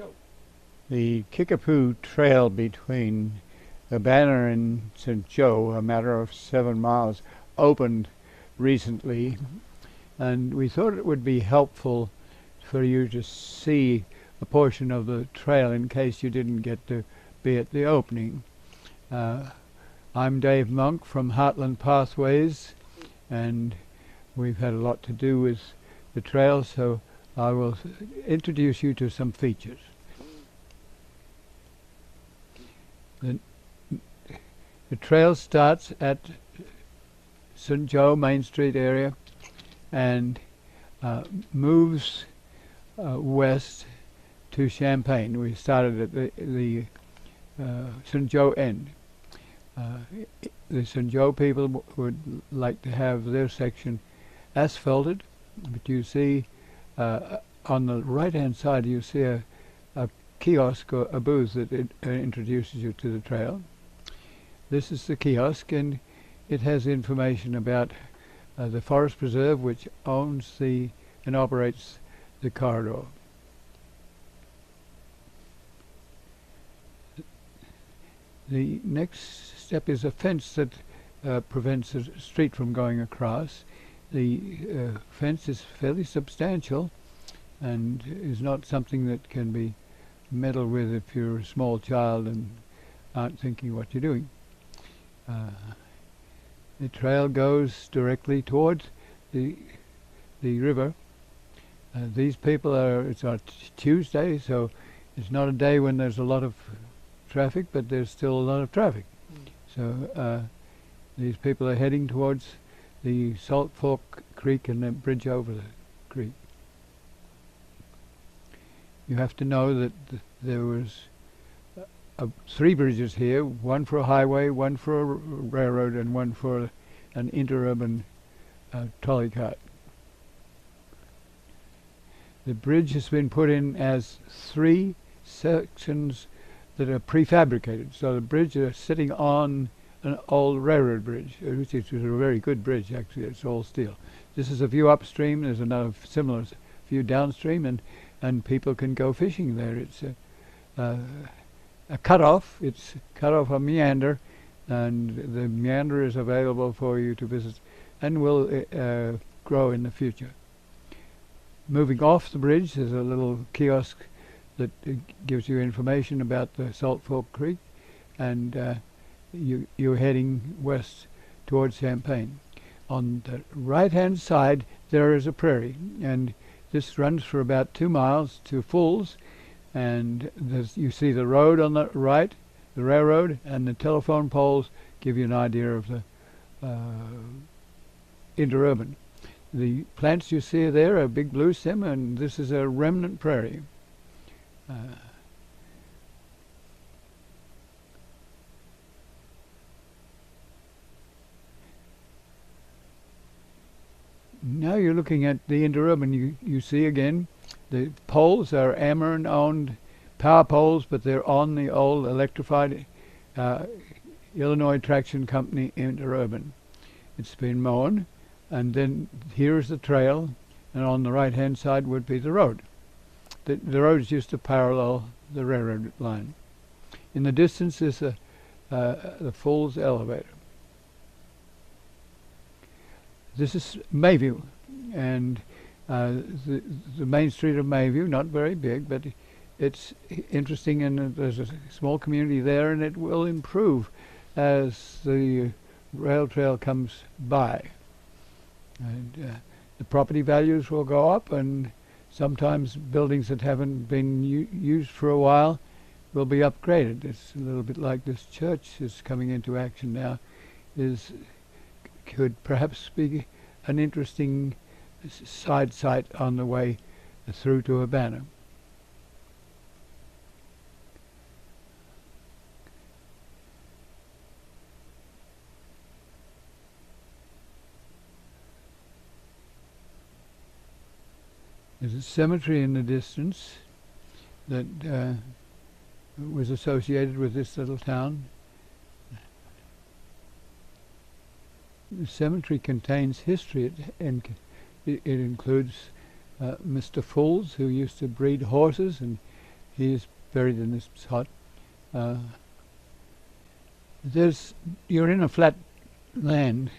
Go. The Kickapoo Trail between Urbana and St. Joe, a matter of 7 miles, opened recently, and we thought it would be helpful for you to see a portion of the trail in case you didn't get to be at the opening. I'm Dave Monk from Heartland Pathways, and we've had a lot to do with the trail, so I will introduce you to some features. The trail starts at St. Joe Main Street area and moves west to Champaign. We started at the St. Joe end. The St. Joe people would like to have their section asphalted, but you see on the right hand side you see a kiosk or a booth that introduces you to the trail. This is the kiosk, and it has information about the Forest Preserve, which owns and operates the corridor. The next step is a fence that prevents the street from going across. The fence is fairly substantial and is not something that can be meddled with if you're a small child and aren't thinking what you're doing. The trail goes directly towards the river. These people it's on Tuesday, so it's not a day when there's a lot of traffic, but there's still a lot of traffic. So these people are heading towards the Salt Fork Creek and the bridge over the creek. You have to know that there was 3 bridges here, one for a highway, one for a railroad, and one for an interurban trolley cart. The bridge has been put in as 3 sections that are prefabricated. So the bridge is sitting on an old railroad bridge, which is a very good bridge actually. It's all steel. This is a view upstream. There's another similar view downstream, and people can go fishing there. It's a cutoff. It's cut off a meander, and the meander is available for you to visit and will grow in the future. Moving off the bridge, there's a little kiosk that gives you information about the Salt Fork Creek, and you're heading west towards Champaign. On the right-hand side, there is a prairie, and this runs for about 2 miles to Fulls, and you see the road on the right, the railroad, and the telephone poles give you an idea of the interurban. The plants you see there are big blue stem, and this is a remnant prairie. Now you're looking at the interurban. You see again the poles are Ameren-owned power poles, but they're on the old electrified Illinois Traction Company interurban. It's been mown, and then here's the trail, and on the right hand side would be the road. The road is used to parallel the railroad line. In the distance is the Fulls elevator. This is Mayview, and the main street of Mayview, not very big, but it's interesting, and there's a small community there, and it will improve as the rail trail comes by. And the property values will go up, and sometimes buildings that haven't been used for a while will be upgraded. It's a little bit like this church is coming into action now. Could perhaps be an interesting side site on the way through to Urbana. There's a cemetery in the distance that was associated with this little town. The cemetery contains history, and it includes Mr. Fulls, who used to breed horses, and he is buried in this spot. You're in a flat land.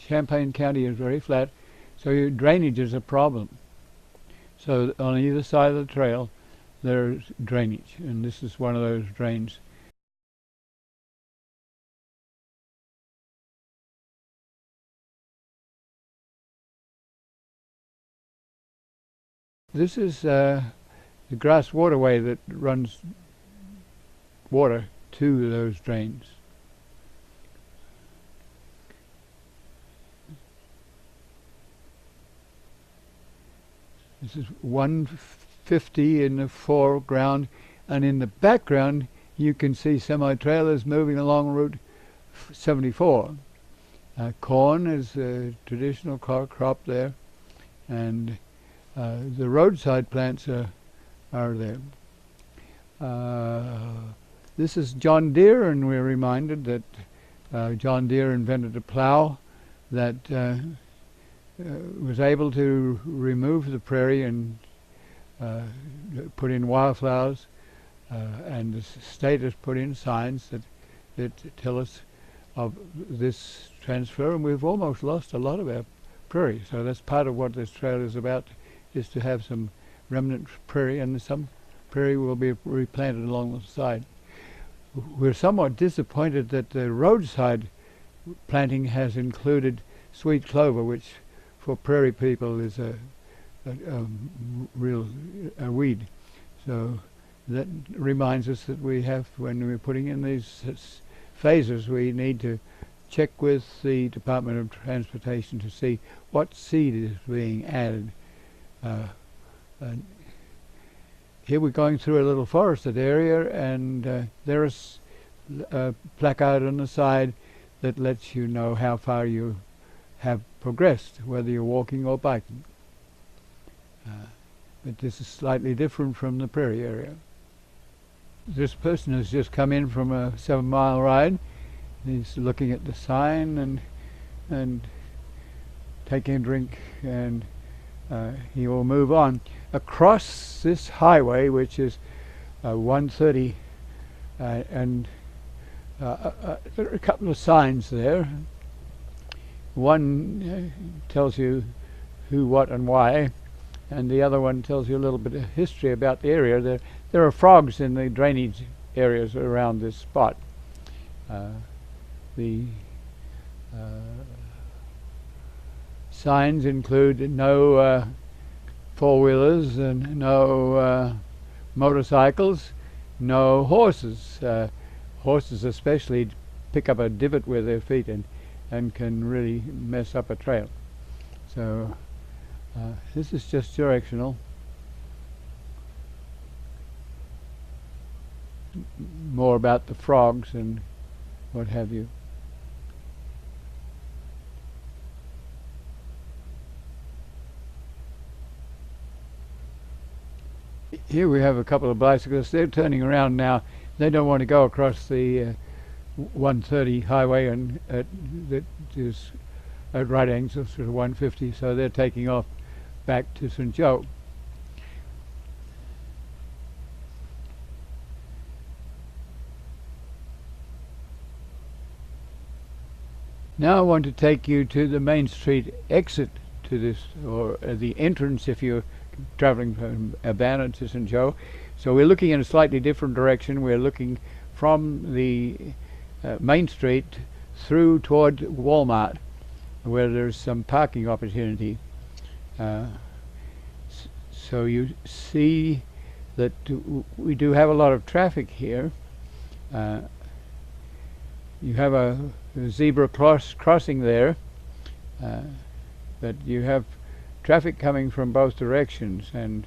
Champaign County is very flat, so your drainage is a problem. So on either side of the trail there's drainage, and this is one of those drains. This is the grass waterway that runs water to those drains. This is 150 in the foreground, and in the background you can see semi-trailers moving along Route 74. Corn is a traditional crop there, and the roadside plants are there. This is John Deere, and we're reminded that John Deere invented a plow that was able to remove the prairie and put in wildflowers, and the state has put in signs that tell us of this transfer, and we've almost lost a lot of our prairie. So that's part of what this trail is about, is to have some remnant prairie, and some prairie will be replanted along the side. We're somewhat disappointed that the roadside planting has included sweet clover, which for prairie people is a real weed. So that reminds us that we have, when we're putting in these phases, we need to check with the Department of Transportation to see what seed is being added. And here we're going through a little forested area, and there is a placard on the side that lets you know how far you have progressed, whether you're walking or biking. But this is slightly different from the prairie area. This person has just come in from a 7-mile ride. He's looking at the sign and taking a drink, and he will move on across this highway, which is 130, and there are a couple of signs there. One tells you who, what, and why, and the other one tells you a little bit of history about the area. There are frogs in the drainage areas around this spot. The signs include no four-wheelers and no motorcycles, no horses. Horses especially pick up a divot with their feet and can really mess up a trail. So this is just directional. More about the frogs and what have you. Here we have a couple of bicyclists. They're turning around now. They don't want to go across the 130 highway, and that is at right angles to 150, so they're taking off back to St. Joe. Now I want to take you to the Main Street exit to this, or the entrance if you're traveling from Urbana to St. Joe. So we're looking in a slightly different direction. We're looking from the Main Street through toward Walmart, where there's some parking opportunity. So you see that we do have a lot of traffic here. You have a zebra crossing there, but you have traffic coming from both directions, and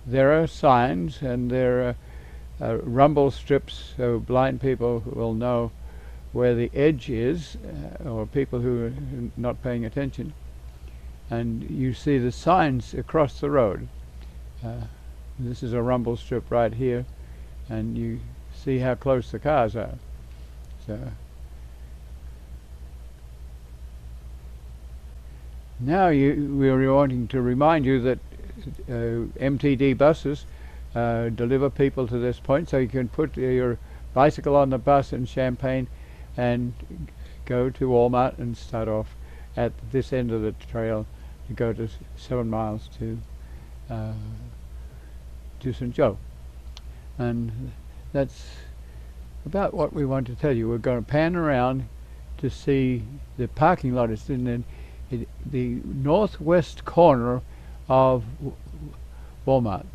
there are signs, and there are rumble strips so blind people will know where the edge is, or people who are not paying attention. And you see the signs across the road. This is a rumble strip right here, and you see how close the cars are. So now we're wanting to remind you that MTD buses deliver people to this point, so you can put your bicycle on the bus in Champaign and go to Walmart and start off at this end of the trail to go to 7 miles to St. Joe. And that's about what we want to tell you. We're going to pan around to see the parking lot. It's in the northwest corner of Walmart.